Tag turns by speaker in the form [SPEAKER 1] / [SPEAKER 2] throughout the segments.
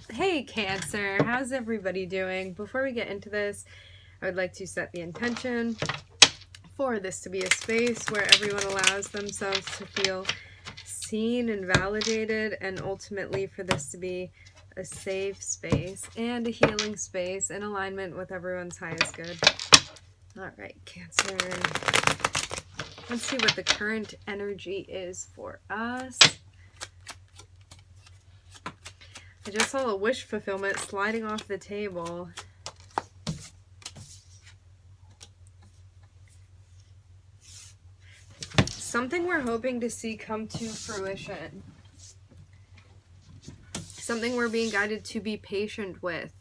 [SPEAKER 1] Hey Cancer, how's everybody doing? Before we get into this, I would like to set the intention for this to be a space where everyone allows themselves to feel seen and validated, and ultimately for this to be a safe space and a healing space in alignment with everyone's highest good. Alright, Cancer. Let's see what the current energy is for us. I just saw a wish fulfillment sliding off the table. Something we're hoping to see come to fruition. Something we're being guided to be patient with.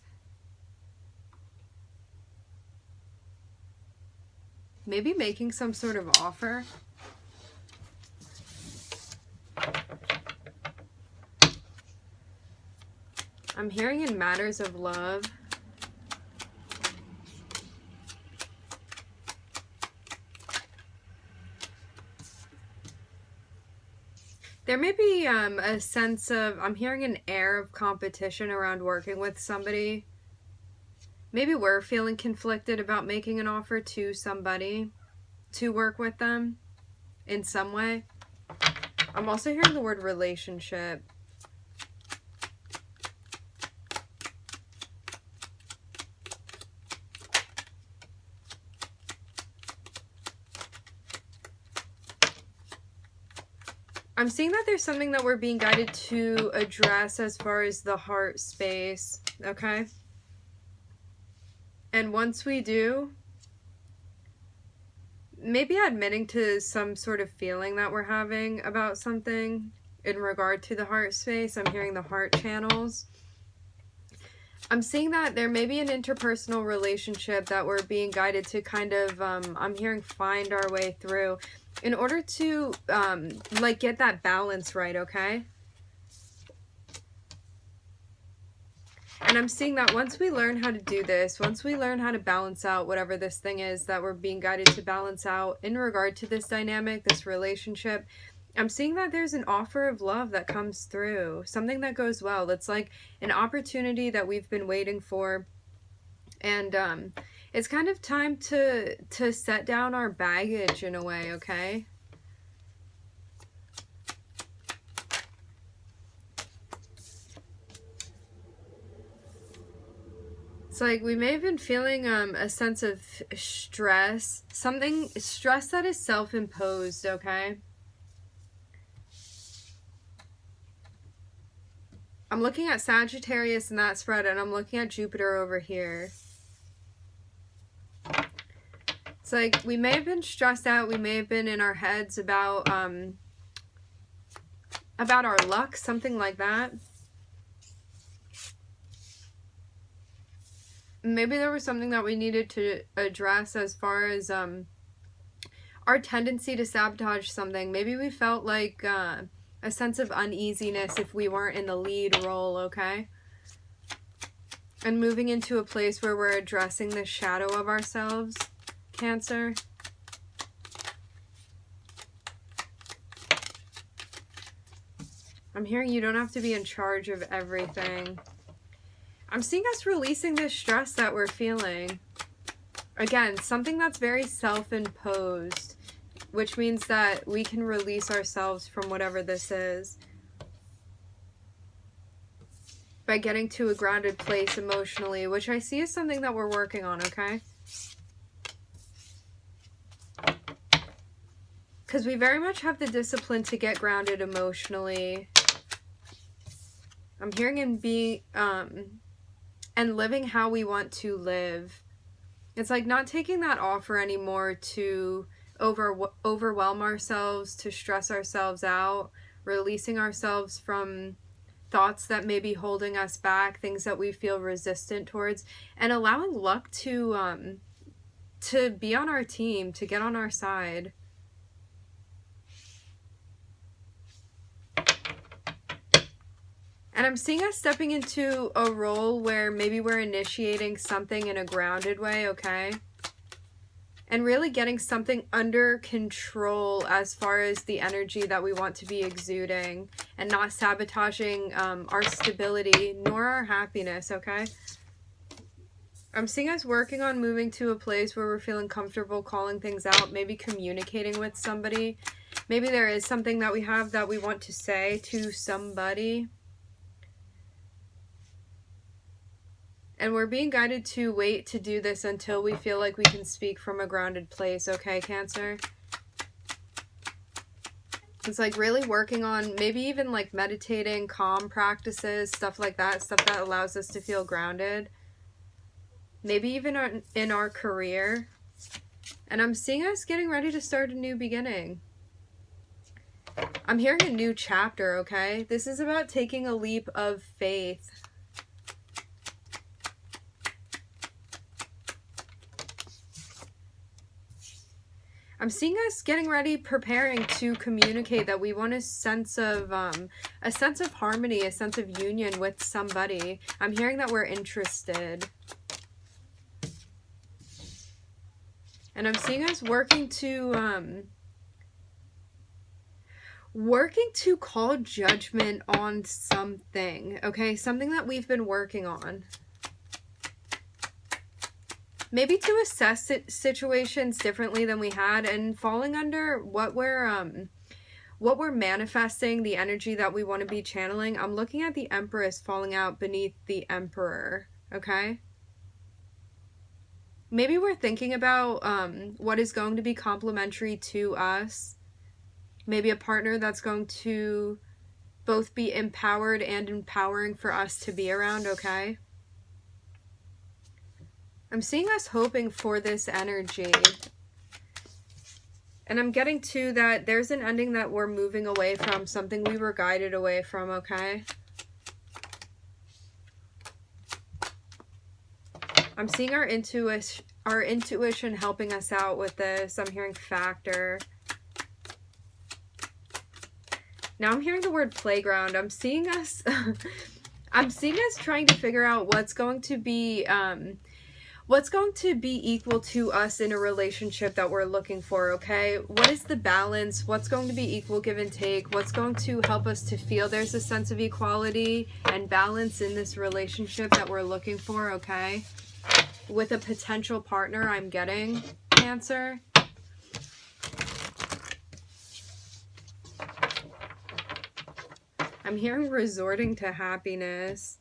[SPEAKER 1] Maybe making some sort of offer. I'm hearing in matters of love. There may be a sense of, I'm hearing an air of competition around working with somebody. Maybe we're feeling conflicted about making an offer to somebody to work with them in some way. I'm also hearing the word relationship. I'm seeing that there's something that we're being guided to address as far as the heart space, okay? And once we do, maybe admitting to some sort of feeling that we're having about something in regard to the heart space. I'm hearing the heart channels. I'm seeing that there may be an interpersonal relationship that we're being guided to kind of, I'm hearing find our way through in order to, like, get that balance right, okay? And I'm seeing that once we learn how to do this, once we learn how to balance out whatever this thing is that we're being guided to balance out in regard to this dynamic, this relationship, I'm seeing that there's an offer of love that comes through, something that goes well. That's like an opportunity that we've been waiting for. And it's kind of time to set down our baggage in a way, okay? It's like we may have been feeling a sense of stress, stress that is self-imposed, okay? I'm looking at Sagittarius in that spread, and I'm looking at Jupiter over here. It's like we may have been stressed out, we may have been in our heads about our luck, something like that. Maybe there was something that we needed to address as far as our tendency to sabotage something. Maybe we felt like a sense of uneasiness if we weren't in the lead role, okay? And moving into a place where we're addressing the shadow of ourselves, Cancer. I'm hearing you don't have to be in charge of everything. I'm seeing us releasing this stress that we're feeling. Again, something that's very self-imposed, which means that we can release ourselves from whatever this is by getting to a grounded place emotionally, which I see is something that we're working on, okay? Because we very much have the discipline to get grounded emotionally. I'm hearing and being, and living how we want to live. It's like not taking that offer anymore to overwhelm ourselves, to stress ourselves out, releasing ourselves from thoughts that may be holding us back, things that we feel resistant towards, and allowing luck to be on our team, to get on our side. And I'm seeing us stepping into a role where maybe we're initiating something in a grounded way, okay? and really getting something under control as far as the energy that we want to be exuding, and not sabotaging our stability nor our happiness, okay? I'm seeing us working on moving to a place where we're feeling comfortable calling things out, maybe communicating with somebody. Maybe there is something that we have that we want to say to somebody. And we're being guided to wait to do this until we feel like we can speak from a grounded place, okay, Cancer? It's like really working on maybe even like meditating, calm practices, stuff like that, stuff that allows us to feel grounded. Maybe even in our career. And I'm seeing us getting ready to start a new beginning. I'm hearing a new chapter, okay? This is about taking a leap of faith. I'm seeing us getting ready, preparing to communicate that we want a sense of harmony, a sense of union with somebody. I'm hearing that we're interested. And I'm seeing us working to call judgment on something, okay? Something that we've been working on. Maybe to assess situations differently than we had, and falling under what we're manifesting, the energy that we want to be channeling. I'm looking at the Empress falling out beneath the Emperor, okay? Maybe we're thinking about what is going to be complementary to us. Maybe a partner that's going to both be empowered and empowering for us to be around, okay? I'm seeing us hoping for this energy. And I'm getting to that there's an ending that we're moving away from, something we were guided away from, okay? I'm seeing our intuition helping us out with this. I'm hearing factor. Now I'm hearing the word playground. I'm seeing us trying to figure out what's going to be equal to us in a relationship that we're looking for, okay? What is the balance? What's going to be equal give and take? What's going to help us to feel there's a sense of equality and balance in this relationship that we're looking for, okay? With a potential partner I'm getting, Cancer. I'm hearing resorting to happiness.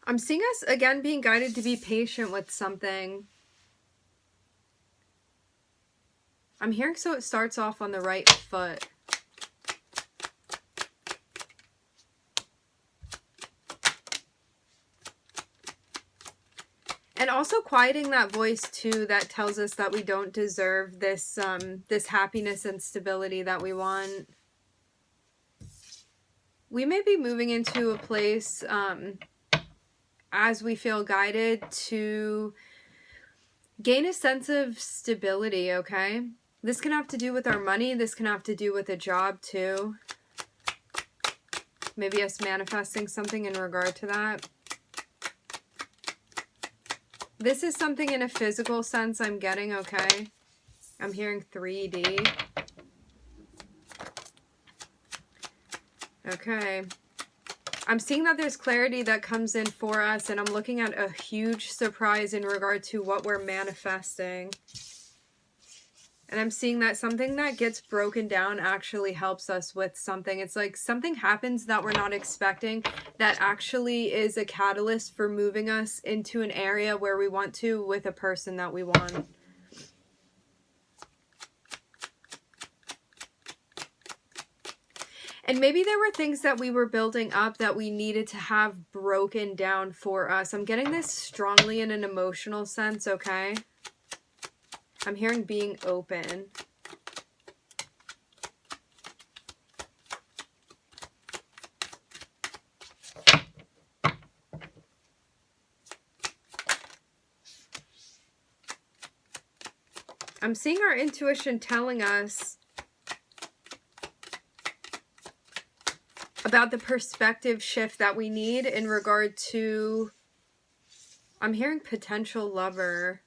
[SPEAKER 1] I'm seeing us again being guided to be patient with something. I'm hearing so it starts off on the right foot. And also quieting that voice too that tells us that we don't deserve this this happiness and stability that we want. We may be moving into a place as we feel guided to gain a sense of stability, okay? This can have to do with our money. This can have to do with a job too. Maybe us manifesting something in regard to that. This is something in a physical sense I'm getting, okay? I'm hearing 3D. Okay. I'm seeing that there's clarity that comes in for us, and I'm looking at a huge surprise in regard to what we're manifesting. And I'm seeing that something that gets broken down actually helps us with something. It's like something happens that we're not expecting that actually is a catalyst for moving us into an area where we want to with a person that we want. And maybe there were things that we were building up that we needed to have broken down for us. I'm getting this strongly in an emotional sense, okay? I'm hearing being open. I'm seeing our intuition telling us about the perspective shift that we need in regard to, I'm hearing potential lover,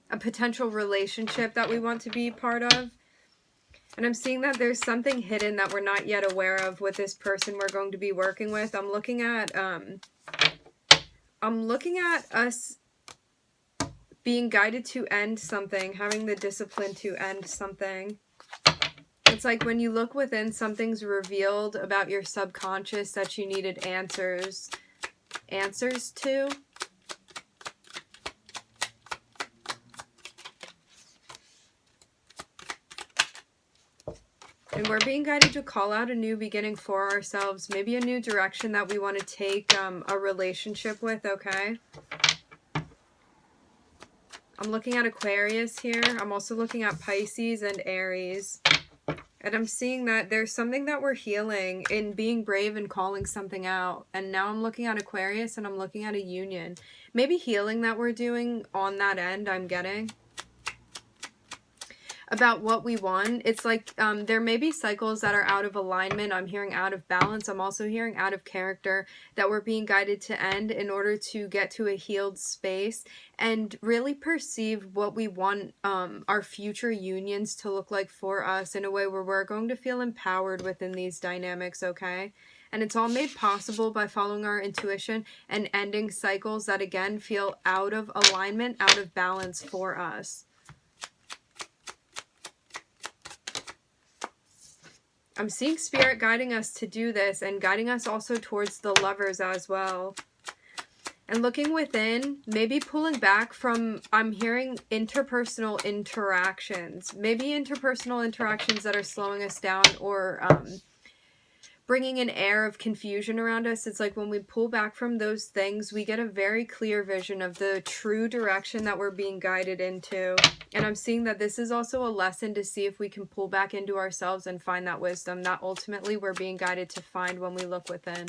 [SPEAKER 1] a potential relationship that we want to be part of. And I'm seeing that there's something hidden that we're not yet aware of with this person we're going to be working with. I'm looking at us being guided to end something, having the discipline to end something. It's like when you look within, something's revealed about your subconscious that you needed answers to. And we're being guided to call out a new beginning for ourselves. Maybe a new direction that we want to take a relationship with, okay? I'm looking at Aquarius here. I'm also looking at Pisces and Aries. And I'm seeing that there's something that we're healing in being brave and calling something out. And now I'm looking at Aquarius and I'm looking at a union. Maybe healing that we're doing on that end, I'm getting. About what we want. It's like there may be cycles that are out of alignment. I'm hearing out of balance. I'm also hearing out of character that we're being guided to end in order to get to a healed space and really perceive what we want our future unions to look like for us in a way where we're going to feel empowered within these dynamics, okay? And it's all made possible by following our intuition and ending cycles that again feel out of alignment, out of balance for us. I'm seeing Spirit guiding us to do this and guiding us also towards the lovers as well. And looking within, maybe pulling back from, I'm hearing interpersonal interactions. Maybe interpersonal interactions that are slowing us down or bringing an air of confusion around us. It's like when we pull back from those things, we get a very clear vision of the true direction that we're being guided into. And I'm seeing that this is also a lesson to see if we can pull back into ourselves and find that wisdom that ultimately we're being guided to find when we look within.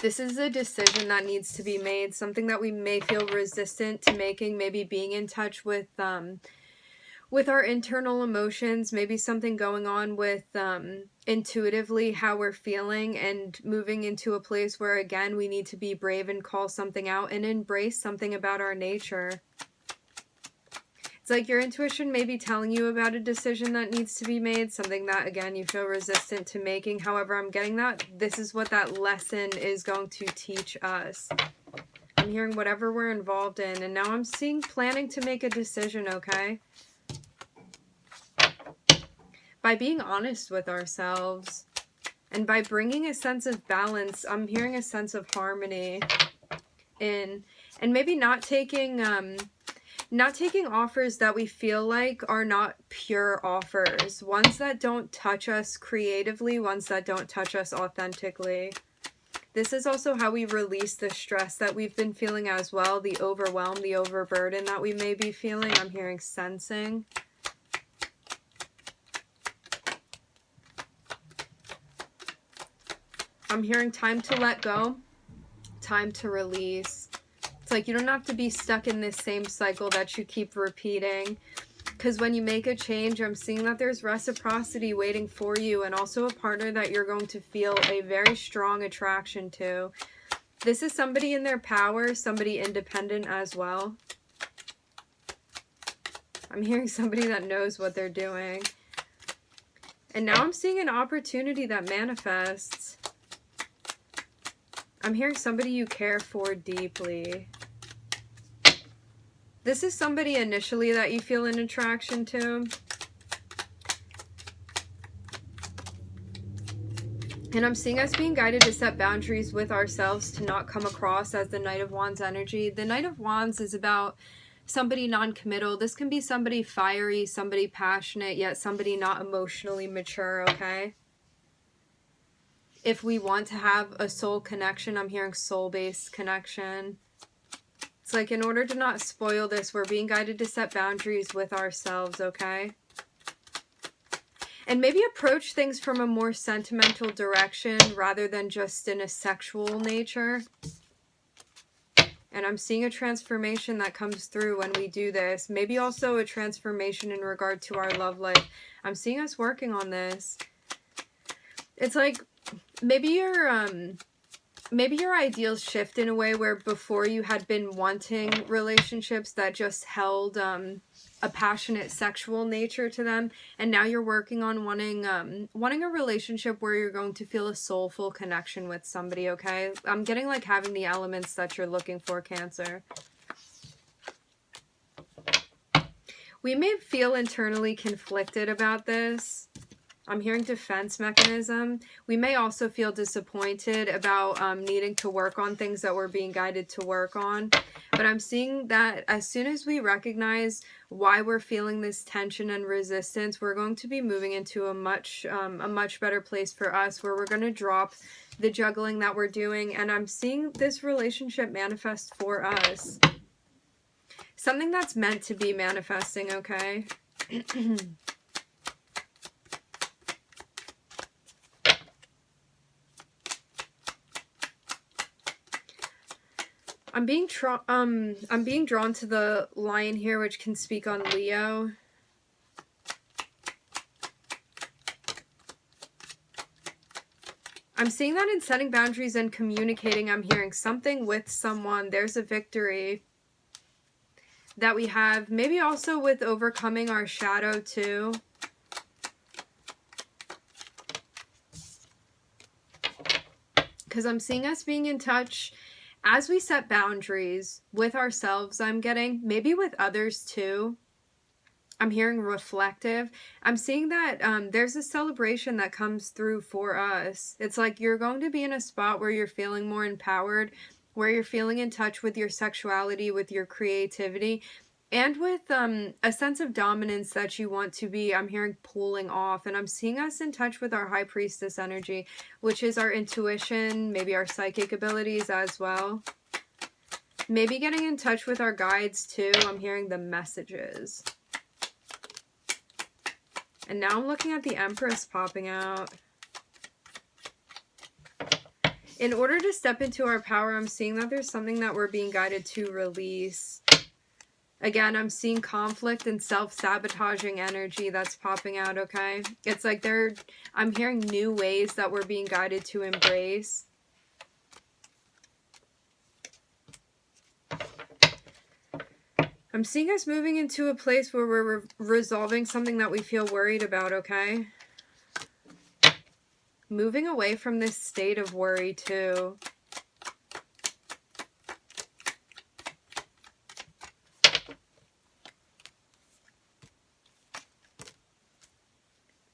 [SPEAKER 1] This is a decision that needs to be made, something that we may feel resistant to making, maybe being in touch with our internal emotions, maybe something going on with intuitively how we're feeling and moving into a place where, again, we need to be brave and call something out and embrace something about our nature. It's like your intuition may be telling you about a decision that needs to be made, something that, again, you feel resistant to making. However, I'm getting that this is what that lesson is going to teach us. I'm hearing whatever we're involved in. And now I'm seeing planning to make a decision, okay? By being honest with ourselves and by bringing a sense of balance, I'm hearing a sense of harmony in, and maybe not taking offers that we feel like are not pure offers, ones that don't touch us creatively, ones that don't touch us authentically. This is also how we release the stress that we've been feeling as well, the overwhelm, the overburden that we may be feeling. I'm hearing sensing. I'm hearing time to let go, time to release. It's like you don't have to be stuck in this same cycle that you keep repeating. Because when you make a change, I'm seeing that there's reciprocity waiting for you and also a partner that you're going to feel a very strong attraction to. This is somebody in their power, somebody independent as well. I'm hearing somebody that knows what they're doing. And now I'm seeing an opportunity that manifests. I'm hearing somebody you care for deeply. This is somebody initially that you feel an attraction to. And I'm seeing us being guided to set boundaries with ourselves to not come across as the Knight of Wands energy. The Knight of Wands is about somebody non-committal. This can be somebody fiery, somebody passionate, yet somebody not emotionally mature, okay? If we want to have a soul connection, I'm hearing soul-based connection. It's like in order to not spoil this, we're being guided to set boundaries with ourselves, okay? And maybe approach things from a more sentimental direction rather than just in a sexual nature. And I'm seeing a transformation that comes through when we do this. Maybe also a transformation in regard to our love life. I'm seeing us working on this. It's like maybe your ideals shift in a way where before you had been wanting relationships that just held a passionate sexual nature to them, and now you're working on wanting a relationship where you're going to feel a soulful connection with somebody, okay? I'm getting like having the elements that you're looking for, Cancer. We may feel internally conflicted about this. I'm hearing defense mechanism. We may also feel disappointed about needing to work on things that we're being guided to work on. But I'm seeing that as soon as we recognize why we're feeling this tension and resistance, we're going to be moving into a much better place for us, where we're going to drop the juggling that we're doing. And I'm seeing this relationship manifest for us. Something that's meant to be manifesting, okay? I'm being drawn to the Lion here, which can speak on Leo. I'm seeing that in setting boundaries and communicating, I'm hearing something with someone. There's a victory that we have. Maybe also with overcoming our shadow too. Because I'm seeing us being in touch as we set boundaries with ourselves, I'm getting, maybe with others too. I'm hearing reflective. I'm seeing that there's a celebration that comes through for us. It's like you're going to be in a spot where you're feeling more empowered, where you're feeling in touch with your sexuality, with your creativity, and with a sense of dominance that you want to be, I'm hearing, pulling off. And I'm seeing us in touch with our High Priestess energy, which is our intuition, maybe our psychic abilities as well. Maybe getting in touch with our guides too. I'm hearing the messages. And now I'm looking at the Empress popping out. In order to step into our power, I'm seeing that there's something that we're being guided to release. Again, I'm seeing conflict and self-sabotaging energy that's popping out, okay? It's like I'm hearing new ways that we're being guided to embrace. I'm seeing us moving into a place where we're resolving something that we feel worried about, okay? Moving away from this state of worry too.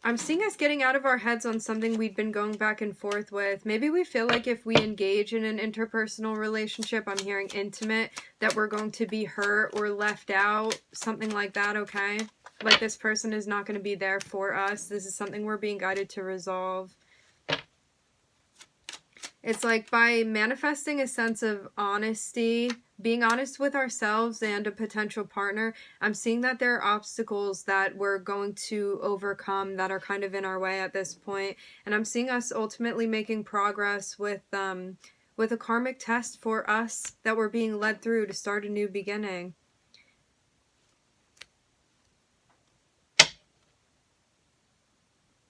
[SPEAKER 1] I'm seeing us getting out of our heads on something we've been going back and forth with. Maybe we feel like if we engage in an interpersonal relationship, I'm hearing intimate, that we're going to be hurt or left out. Something like that, okay? Like this person is not going to be there for us. This is something we're being guided to resolve. It's like by manifesting a sense of honesty, being honest with ourselves and a potential partner, I'm seeing that there are obstacles that we're going to overcome that are kind of in our way at this point. And I'm seeing us ultimately making progress with a karmic test for us that we're being led through to start a new beginning.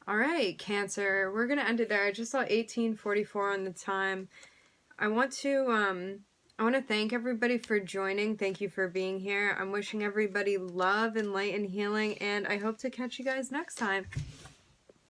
[SPEAKER 1] All right, Cancer, we're going to end it there. I just saw 18:44 on the time. I want to thank everybody for joining. Thank you for being here. I'm wishing everybody love and light and healing, and I hope to catch you guys next time.